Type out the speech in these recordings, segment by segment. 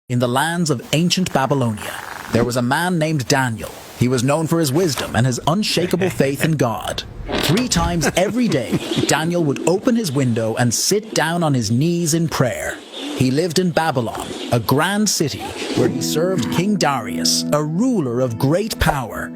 In the lands of ancient Babylonia, there was a man named Daniel. He was known for his wisdom and his unshakable faith in God. 3 times every day, Daniel would open his window and sit down on his knees in prayer. He lived in Babylon, a grand city, where he served King Darius, a ruler of great power.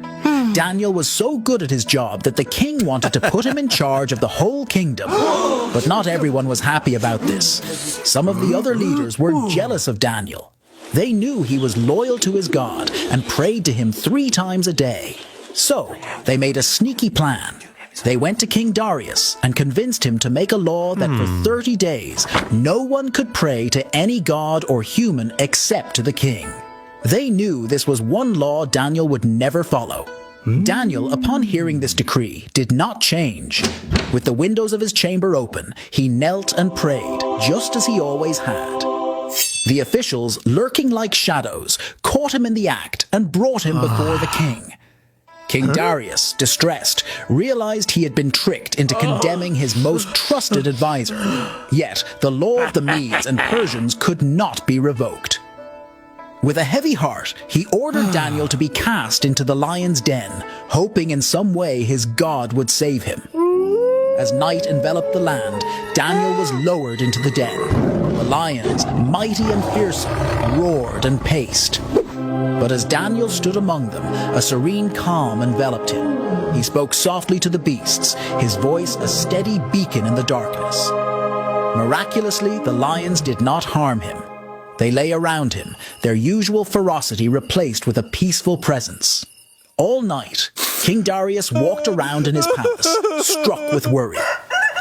Daniel was so good at his job that the king wanted to put him in charge of the whole kingdom. But not everyone was happy about this. Some of the other leaders were jealous of Daniel. They knew he was loyal to his God and prayed to him 3 times a day. So, they made a sneaky plan. They went to King Darius and convinced him to make a law that for 30 days, no one could pray to any god or human except to the king. They knew this was one law Daniel would never follow. Daniel, upon hearing this decree, did not change. With the windows of his chamber open, he knelt and prayed, just as he always had. The officials, lurking like shadows, caught him in the act and brought him before the king. King Darius, distressed, realized he had been tricked into condemning his most trusted advisor. Yet, the law of the Medes and Persians could not be revoked. With a heavy heart, he ordered Daniel to be cast into the lion's den, hoping in some way his God would save him. As night enveloped the land, Daniel was lowered into the den. The lions, mighty and fearsome, roared and paced. But as Daniel stood among them, a serene calm enveloped him. He spoke softly to the beasts, his voice a steady beacon in the darkness. Miraculously, the lions did not harm him. They lay around him, their usual ferocity replaced with a peaceful presence. All night, King Darius walked around in his palace, struck with worry.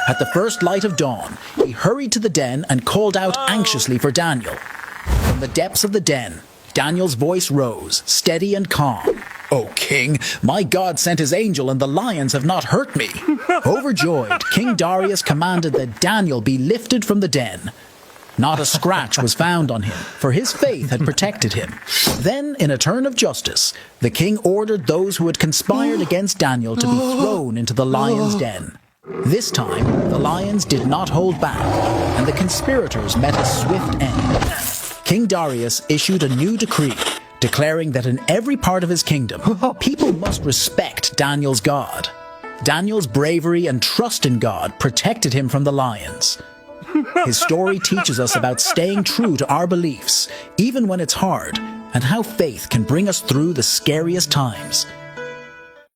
At the first light of dawn, he hurried to the den and called out anxiously for Daniel. From the depths of the den, Daniel's voice rose, steady and calm. "O king, my God sent his angel and the lions have not hurt me." Overjoyed, King Darius commanded that Daniel be lifted from the den. Not a scratch was found on him, for his faith had protected him. Then, in a turn of justice, the king ordered those who had conspired against Daniel to be thrown into the lion's den. This time, the lions did not hold back, and the conspirators met a swift end. King Darius issued a new decree, declaring that in every part of his kingdom, people must respect Daniel's God. Daniel's bravery and trust in God protected him from the lions. His story teaches us about staying true to our beliefs, even when it's hard, and how faith can bring us through the scariest times.